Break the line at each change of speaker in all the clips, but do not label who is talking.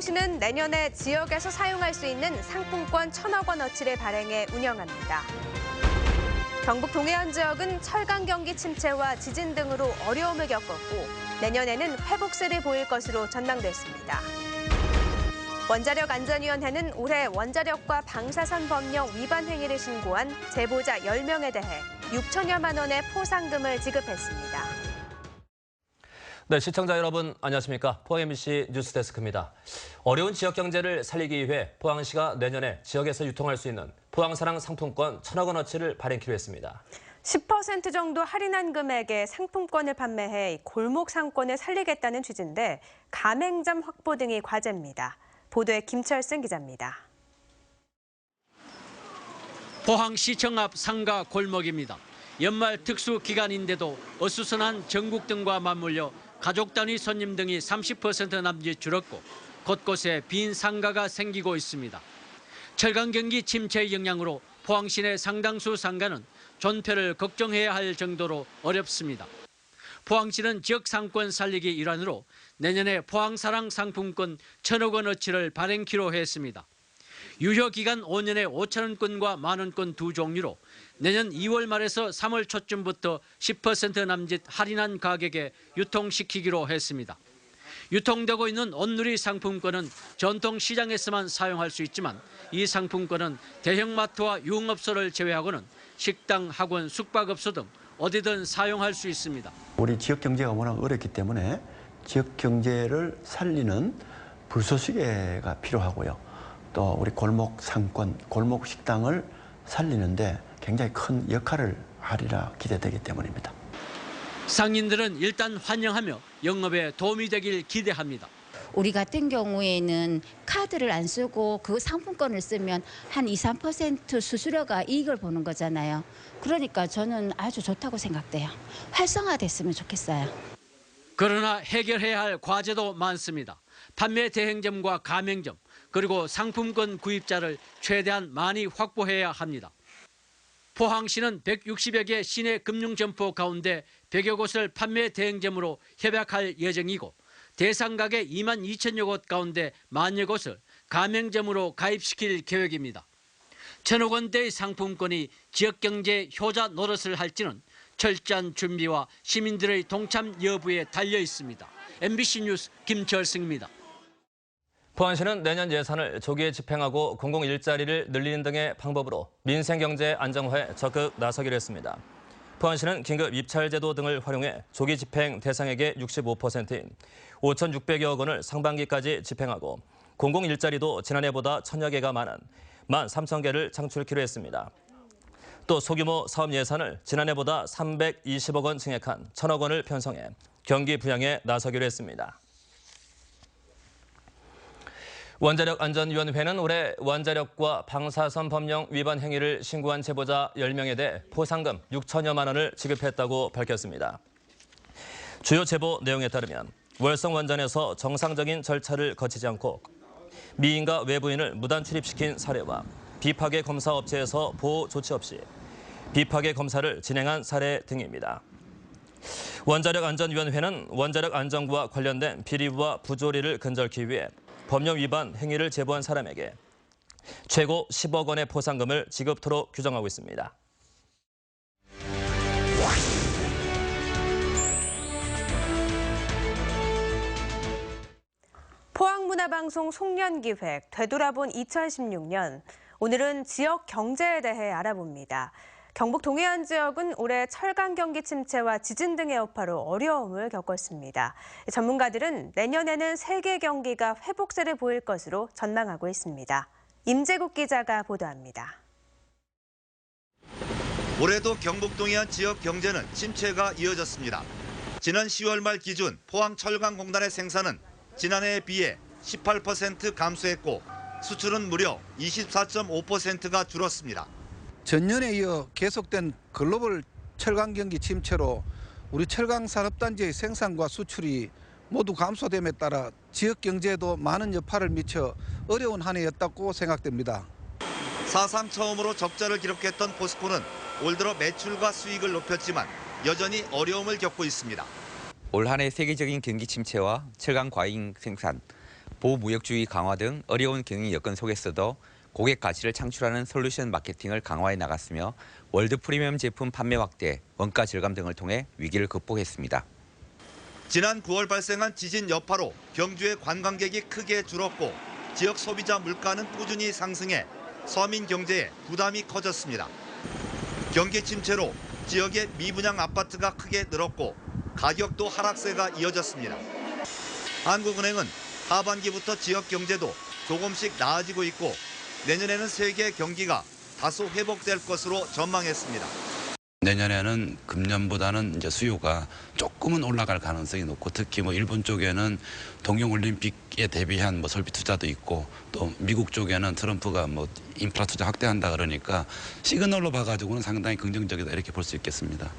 포항시는 내년에 지역에서 사용할 수 있는 상품권 1,000억 원어치를 발행해 운영합니다. 경북 동해안 지역은 철강 경기 침체와 지진 등으로 어려움을 겪었고 내년에는 회복세를 보일 것으로 전망됐습니다. 원자력안전위원회는 올해 원자력과 방사선 법령 위반 행위를 신고한 제보자 10명에 대해 6천여만 원의 포상금을 지급했습니다.
네, 시청자 여러분 안녕하십니까? 포항 MBC 뉴스데스크입니다. 어려운 지역 경제를 살리기 위해 포항시가 내년에 지역에서 유통할 수 있는 포항사랑 상품권 1,000억 원어치를 발행키로 했습니다.
10% 정도 할인한 금액에 상품권을 판매해 골목 상권을 살리겠다는 취지인데 가맹점 확보 등이 과제입니다. 보도에 김철승 기자입니다.
포항시청 앞 상가 골목입니다. 연말 특수 기간인데도 어수선한 전국 등과 맞물려 가족 단위 손님 등이 30% 남짓 줄었고 곳곳에 빈 상가가 생기고 있습니다. 철강 경기 침체의 영향으로 포항시 내 상당수 상가는 존폐를 걱정해야 할 정도로 어렵습니다. 포항시는 지역 상권 살리기 일환으로 내년에 포항사랑 상품권 1,000억 원어치를 발행키로 했습니다. 유효기간 5년에 5,000원권과 만원권 두 종류로 내년 2월 말에서 3월 초쯤부터 10% 남짓 할인한 가격에 유통시키기로 했습니다. 유통되고 있는 온누리 상품권은 전통 시장에서만 사용할 수 있지만 이 상품권은 대형마트와 유흥업소를 제외하고는 식당, 학원, 숙박업소 등 어디든 사용할 수 있습니다.
우리 지역 경제가 워낙 어렵기 때문에 지역 경제를 살리는 불쏘시개가 필요하고요. 또 우리 골목 상권, 골목 식당을 살리는데 굉장히 큰 역할을 하리라 기대되기 때문입니다.
상인들은 일단 환영하며 영업에 도움이 되길 기대합니다.
우리 같은 경우에는 카드를 안 쓰고 그 상품권을 쓰면 한 2~3% 수수료가 이익을 보는 거잖아요. 그러니까 저는 아주 좋다고 생각돼요. 활성화됐으면 좋겠어요.
그러나 해결해야 할 과제도 많습니다. 판매 대행점과 가맹점, 그리고 상품권 구입자를 최대한 많이 확보해야 합니다. 포항시는 160여 개 시내 금융점포 가운데 100여 곳을 판매 대행점으로 협약할 예정이고 대상 가게 22,000여 곳 가운데 10,000여 곳을 가맹점으로 가입시킬 계획입니다. 1,000억 원대의 상품권이 지역경제 효자 노릇을 할지는 철저한 준비와 시민들의 동참 여부에 달려 있습니다. MBC 뉴스 김철승입니다.
포항시는 내년 예산을 조기에 집행하고 공공 일자리를 늘리는 등의 방법으로 민생경제 안정화에 적극 나서기로 했습니다. 포항시는 긴급 입찰제도 등을 활용해 조기 집행 대상액의 65%인 5,600여 억 원을 상반기까지 집행하고 공공 일자리도 지난해보다 1,000여 개가 많은 13,000개를 창출키로 했습니다. 또 소규모 사업 예산을 지난해보다 320억 원 증액한 1,000억 원을 편성해 경기 부양에 나서기로 했습니다. 원자력안전위원회는 올해 원자력과 방사선 법령 위반 행위를 신고한 제보자 10명에 대해 포상금 6천여만 원을 지급했다고 밝혔습니다. 주요 제보 내용에 따르면 월성 원전에서 정상적인 절차를 거치지 않고 미인과 외부인을 무단 출입시킨 사례와 비파괴 검사 업체에서 보호 조치 없이 비파괴 검사를 진행한 사례 등입니다. 원자력안전위원회는 원자력 안전과 관련된 비리와 부조리를 근절하기 위해 법령 위반 행위를 제보한 사람에게 최고 10억 원의 포상금을 지급토록 규정하고 있습니다.
포항문화방송 송년기획 되돌아본 2016년. 오늘은 지역 경제에 대해 알아봅니다. 경북 동해안 지역은 올해 철강 경기 침체와 지진 등의 여파로 어려움을 겪었습니다. 전문가들은 내년에는 세계 경기가 회복세를 보일 것으로 전망하고 있습니다. 임재국 기자가 보도합니다.
올해도 경북 동해안 지역 경제는 침체가 이어졌습니다. 지난 10월 말 기준 포항철강공단의 생산은 지난해에 비해 18% 감소했고 수출은 무려 24.5%가 줄었습니다.
전년에 이어 계속된 글로벌 철강 경기 침체로 우리 철강 산업단지의 생산과 수출이 모두 감소됨에 따라 지역 경제에도 많은 여파를 미쳐 어려운 한 해였다고 생각됩니다.
사상 처음으로 적자를 기록했던 포스코는 올 들어 매출과 수익을 높였지만 여전히 어려움을 겪고 있습니다.
올 한 해 세계적인 경기 침체와 철강 과잉 생산, 보호무역주의 강화 등 어려운 경영 여건 속에서도 고객 가치를 창출하는 솔루션 마케팅을 강화해 나갔으며 월드 프리미엄 제품 판매 확대, 원가 절감 등을 통해 위기를 극복했습니다.
지난 9월 발생한 지진 여파로 경주의 관광객이 크게 줄었고 지역 소비자 물가는 꾸준히 상승해 서민 경제에 부담이 커졌습니다. 경기 침체로 지역의 미분양 아파트가 크게 늘었고 가격도 하락세가 이어졌습니다. 한국은행은 하반기부터 지역 경제도 조금씩 나아지고 있고 내년에는 세계 경기가 다소 회복될 것으로 전망했습니다.
내년에는 금년보다는 이제 수요가 조금은 올라갈 가능성이 높고 특히 일본 쪽에는 동경올림픽에 대비한 설비 투자도 있고 또 미국 쪽에는 트럼프가 인프라 투자 확대한다 그러니까 시그널로 봐가지고는 상당히 긍정적이다 이렇게 볼 수 있겠습니다.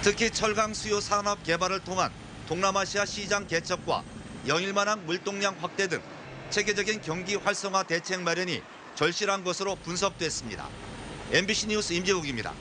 특히 철강 수요 산업 개발을 통한 동남아시아 시장 개척과 영일만항 물동량 확대 등 체계적인 경기 활성화 대책 마련이 절실한 것으로 분석됐습니다. MBC 뉴스 임재욱입니다.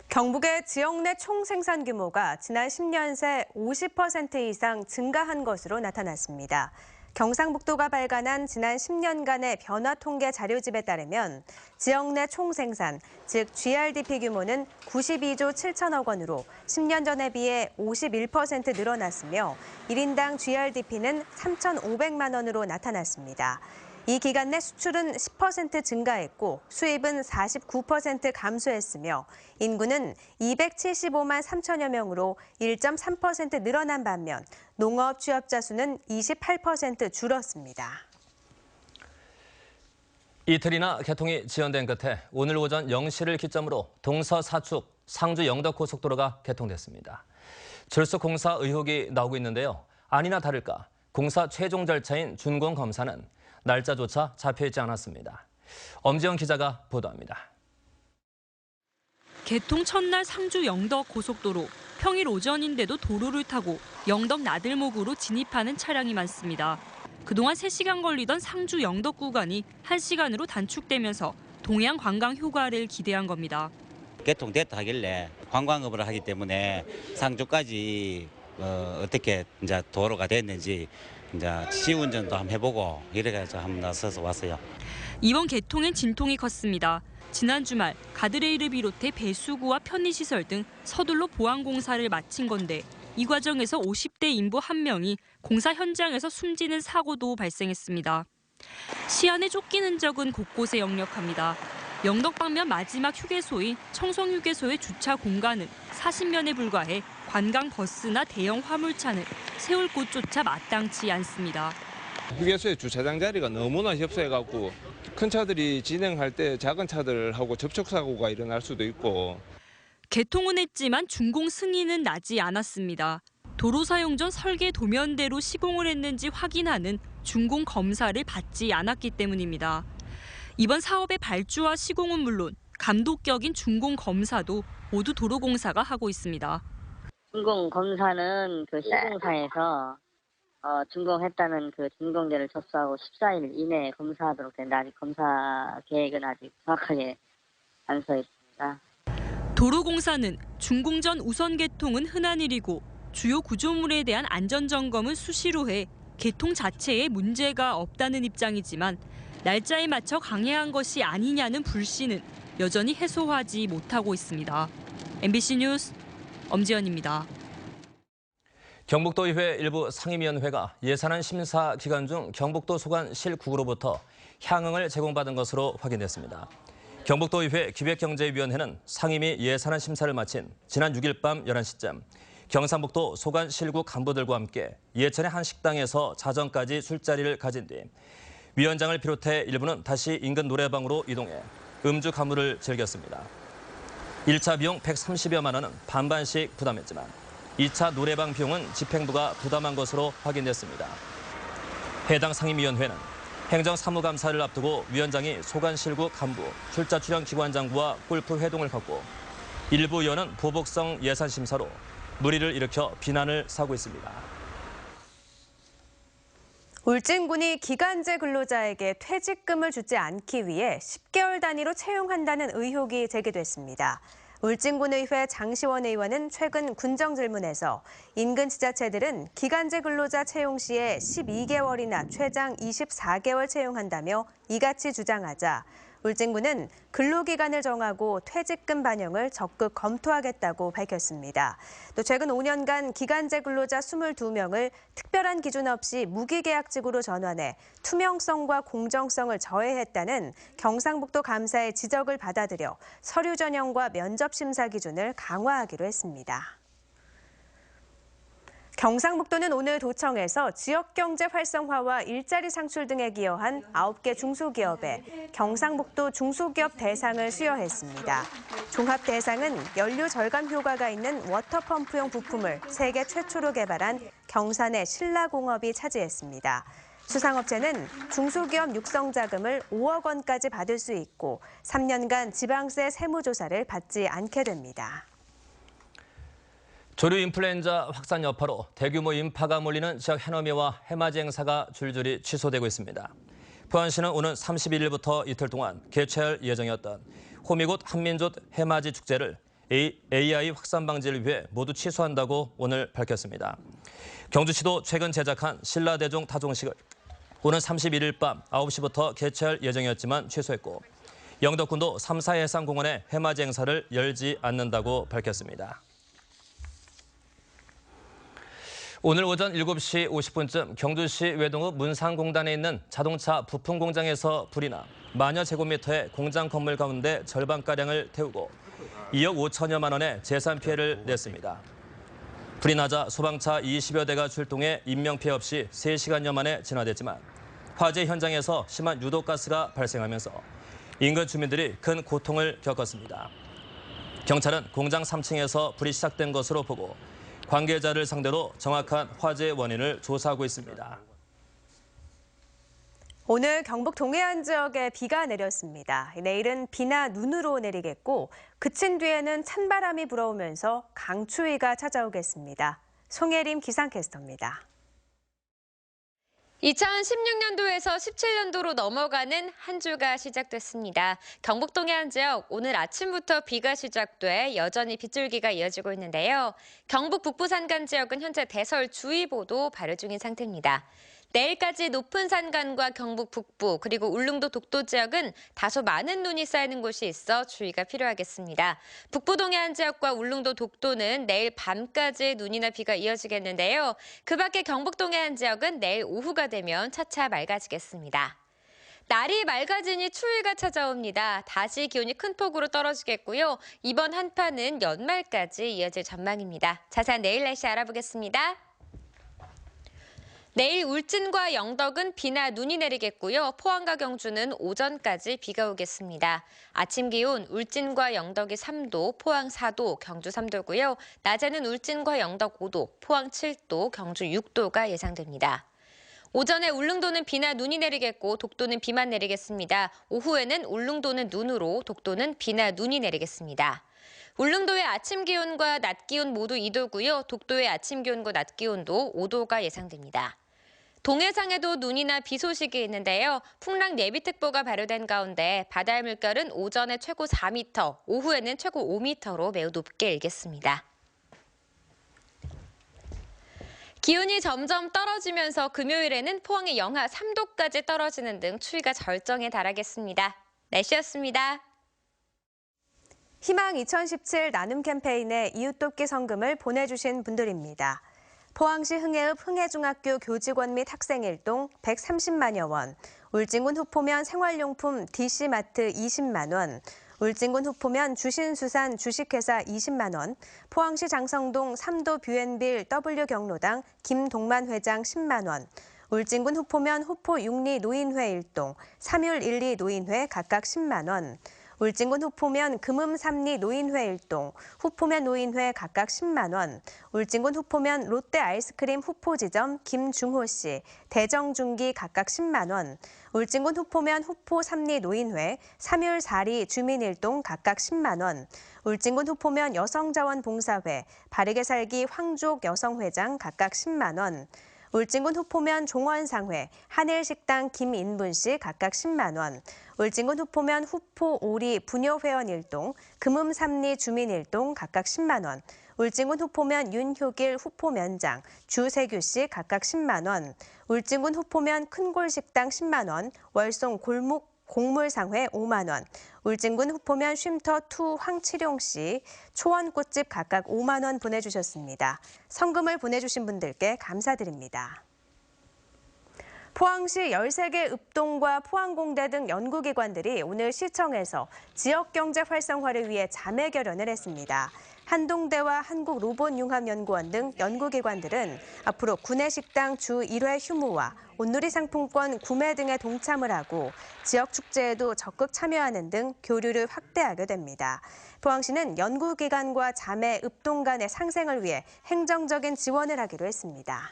경북의 지역 내 총생산 규모가 지난 10년 새 50% 이상 증가한 것으로 나타났습니다. 경상북도가 발간한 지난 10년간의 변화 통계 자료집에 따르면 지역 내 총생산, 즉 GRDP 규모는 92조 7천억 원으로 10년 전에 비해 51% 늘어났으며 1인당 GRDP는 3,500만 원으로 나타났습니다. 이 기간 내 수출은 10% 증가했고 수입은 49% 감소했으며 인구는 275만 3천여 명으로 1.3% 늘어난 반면 농업 취업자 수는 28% 줄었습니다.
이틀이나 개통이 지연된 끝에 오늘 오전 0시를 기점으로 동서사축 상주 영덕고속도로가 개통됐습니다. 절수 공사 의혹이 나오고 있는데요. 아니나 다를까 공사 최종 절차인 준공검사는 날짜조차 잡혀있지 않았습니다. 엄지영 기자가 보도합니다.
개통 첫날 상주 영덕 고속도로. 평일 오전인데도 도로를 타고 영덕 나들목으로 진입하는 차량이 많습니다. 그동안 3시간 걸리던 상주 영덕 구간이 1시간으로 단축되면서 동해안 관광 효과를 기대한 겁니다.
개통됐다 하길래 관광업을 하기 때문에 상주까지 어떻게 이제 도로가 됐는지 이제 시운전도 한번 해보고 이래가지고 한번 나서서 왔어요.
이번 개통엔 진통이 컸습니다. 지난 주말 가드레일을 비롯해 배수구와 편의시설 등 서둘러 보안 공사를 마친 건데 이 과정에서 50대 인부 1명이 공사 현장에서 숨지는 사고도 발생했습니다. 시안에 쫓기는 적은 곳곳에 역력합니다. 영덕 방면 마지막 휴게소인 청송휴게소의 주차 공간은 40면에 불과해 관광 버스나 대형 화물차는 세울 곳조차 마땅치 않습니다.
휴게소의 주차장 자리가 너무나 협소해갖고 큰 차들이 진행할 때 작은 차들하고 접촉사고가 일어날 수도 있고.
개통은 했지만 준공 승인은 나지 않았습니다. 도로 사용 전 설계 도면대로 시공을 했는지 확인하는 준공 검사를 받지 않았기 때문입니다. 이번 사업의 발주와 시공은 물론 감독격인 준공 검사도 모두 도로공사가 하고 있습니다.
준공 검사는 그 시공사에서 준공했다는 그 준공제를 접수하고 14일 이내에 검사하도록 된다. 아직 검사 계획은 아직 정확하게 안 써 있습니다.
도로공사는 준공 전 우선 개통은 흔한 일이고 주요 구조물에 대한 안전점검은 수시로 해 개통 자체에 문제가 없다는 입장이지만 날짜에 맞춰 강행한 것이 아니냐는 불신은 여전히 해소하지 못하고 있습니다. MBC 뉴스 엄지연입니다.
경북도의회 일부 상임위원회가 예산안 심사 기간 중 경북도 소관 실국으로부터 향응을 제공받은 것으로 확인됐습니다. 경북도의회 기획경제위원회는 상임위 예산안 심사를 마친 지난 6일 밤 11시쯤 경상북도 소관 실국 간부들과 함께 예천의 한 식당에서 자정까지 술자리를 가진 뒤 위원장을 비롯해 일부는 다시 인근 노래방으로 이동해 음주 가무를 즐겼습니다. 1차 비용 130여만 원은 반반씩 부담했지만 2차 노래방 비용은 집행부가 부담한 것으로 확인됐습니다. 해당 상임위원회는 행정사무감사를 앞두고 위원장이 소관실국 간부, 출자 출연 기관장부와 골프 회동을 갖고 일부 의원은 보복성 예산 심사로 물의를 일으켜 비난을 사고 있습니다.
울진군이 기간제 근로자에게 퇴직금을 주지 않기 위해 10개월 단위로 채용한다는 의혹이 제기됐습니다. 울진군의회 장시원 의원은 최근 군정 질문에서 인근 지자체들은 기간제 근로자 채용 시에 12개월이나 최장 24개월 채용한다며 이같이 주장하자 울진군은 근로기간을 정하고 퇴직금 반영을 적극 검토하겠다고 밝혔습니다. 또 최근 5년간 기간제 근로자 22명을 특별한 기준 없이 무기계약직으로 전환해 투명성과 공정성을 저해했다는 경상북도 감사의 지적을 받아들여 서류 전형과 면접 심사 기준을 강화하기로 했습니다. 경상북도는 오늘 도청에서 지역경제 활성화와 일자리 창출 등에 기여한 9개 중소기업에 경상북도 중소기업 대상을 수여했습니다. 종합 대상은 연료 절감 효과가 있는 워터펌프용 부품을 세계 최초로 개발한 경산의 신라공업이 차지했습니다. 수상업체는 중소기업 육성자금을 5억 원까지 받을 수 있고 3년간 지방세 세무조사를 받지 않게 됩니다.
조류 인플루엔자 확산 여파로 대규모 인파가 몰리는 지역 해넘이와 해맞이 행사가 줄줄이 취소되고 있습니다. 포항시는 오는 31일부터 이틀 동안 개최할 예정이었던 호미곶 한민족 해맞이 축제를 AI 확산 방지를 위해 모두 취소한다고 오늘 밝혔습니다. 경주시도 최근 제작한 신라대종 타종식을 오는 31일 밤 9시부터 개최할 예정이었지만 취소했고 영덕군도 3사 해상공원에 해맞이 행사를 열지 않는다고 밝혔습니다. 오늘 오전 7시 50분쯤 경주시 외동읍 문상공단에 있는 자동차 부품 공장에서 불이 나 만여 제곱미터의 공장 건물 가운데 절반가량을 태우고 2억 5천여만 원의 재산 피해를 냈습니다. 불이 나자 소방차 20여 대가 출동해 인명피해 없이 3시간여 만에 진화됐지만 화재 현장에서 심한 유독가스가 발생하면서 인근 주민들이 큰 고통을 겪었습니다. 경찰은 공장 3층에서 불이 시작된 것으로 보고 관계자를 상대로 정확한 화재 원인을 조사하고 있습니다.
오늘 경북 동해안 지역에 비가 내렸습니다. 내일은 비나 눈으로 내리겠고 그친 뒤에는 찬바람이 불어오면서 강추위가 찾아오겠습니다. 송예림 기상캐스터입니다.
2016년도에서 17년도로 넘어가는 한 주가 시작됐습니다. 경북 동해안 지역 오늘 아침부터 비가 시작돼 여전히 빗줄기가 이어지고 있는데요. 경북 북부 산간 지역은 현재 대설주의보도 발효 중인 상태입니다. 내일까지 높은 산간과 경북 북부 그리고 울릉도 독도 지역은 다소 많은 눈이 쌓이는 곳이 있어 주의가 필요하겠습니다. 북부 동해안 지역과 울릉도 독도는 내일 밤까지 눈이나 비가 이어지겠는데요. 그 밖에 경북 동해안 지역은 내일 오후가 되면 차차 맑아지겠습니다. 날이 맑아지니 추위가 찾아옵니다. 다시 기온이 큰 폭으로 떨어지겠고요. 이번 한파는 연말까지 이어질 전망입니다. 자세한 내일 날씨 알아보겠습니다. 내일 울진과 영덕은 비나 눈이 내리겠고요. 포항과 경주는 오전까지 비가 오겠습니다. 아침 기온 울진과 영덕이 3도, 포항 4도, 경주 3도고요. 낮에는 울진과 영덕 5도, 포항 7도, 경주 6도가 예상됩니다. 오전에 울릉도는 비나 눈이 내리겠고 독도는 비만 내리겠습니다. 오후에는 울릉도는 눈으로, 독도는 비나 눈이 내리겠습니다. 울릉도의 아침 기온과 낮 기온 모두 2도고요. 독도의 아침 기온과 낮 기온도 5도가 예상됩니다. 동해상에도 눈이나 비 소식이 있는데요. 풍랑 예비특보가 발효된 가운데 바다의 물결은 오전에 최고 4m, 오후에는 최고 5m로 매우 높게 일겠습니다. 기온이 점점 떨어지면서 금요일에는 포항의 영하 3도까지 떨어지는 등 추위가 절정에 달하겠습니다. 날씨였습니다.
희망 2017 나눔 캠페인에 이웃돕기 성금을 보내주신 분들입니다. 포항시 흥해읍 흥해중학교 교직원 및 학생 일동 130만여 원, 울진군 후포면 생활용품 DC마트 20만 원, 울진군 후포면 주신수산 주식회사 20만 원, 포항시 장성동 3도 뷰앤빌 W경로당 김동만 회장 10만 원, 울진군 후포면 후포 육리 노인회 일동, 삼율 1, 2 노인회 각각 10만 원, 울진군 후포면 금음 3리 노인회 일동, 후포면 노인회 각각 10만 원, 울진군 후포면 롯데 아이스크림 후포지점 김중호 씨, 대정중기 각각 10만 원, 울진군 후포면 후포 3리 노인회, 삼율 4리 주민일동 각각 10만 원, 울진군 후포면 여성자원봉사회, 바르게 살기 황족 여성회장 각각 10만 원, 울진군 후포면 종원상회, 한일식당 김인분 씨 각각 10만 원, 울진군 후포면 후포 오리 부녀회원 1동, 금음삼리 주민 1동 각각 10만 원, 울진군 후포면 윤효길 후포면장, 주세규 씨 각각 10만 원, 울진군 후포면 큰골식당 10만 원, 월송 골목 곡물상회 5만 원, 울진군 후포면 쉼터2 황치룡 씨, 초원꽃집 각각 5만 원 보내주셨습니다. 성금을 보내주신 분들께 감사드립니다. 포항시 13개 읍동과 포항공대 등 연구기관들이 오늘 시청에서 지역경제 활성화를 위해 자매 결연을 했습니다. 한동대와 한국로봇융합연구원 등 연구기관들은 앞으로 구내식당 주 1회 휴무와 온누리 상품권 구매 등에 동참을 하고 지역 축제에도 적극 참여하는 등 교류를 확대하게 됩니다. 포항시는 연구기관과 자매 읍동 간의 상생을 위해 행정적인 지원을 하기로 했습니다.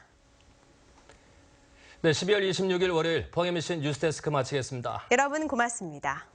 네, 12월 26일 월요일 포항 MBC 뉴스데스크 마치겠습니다.
여러분 고맙습니다.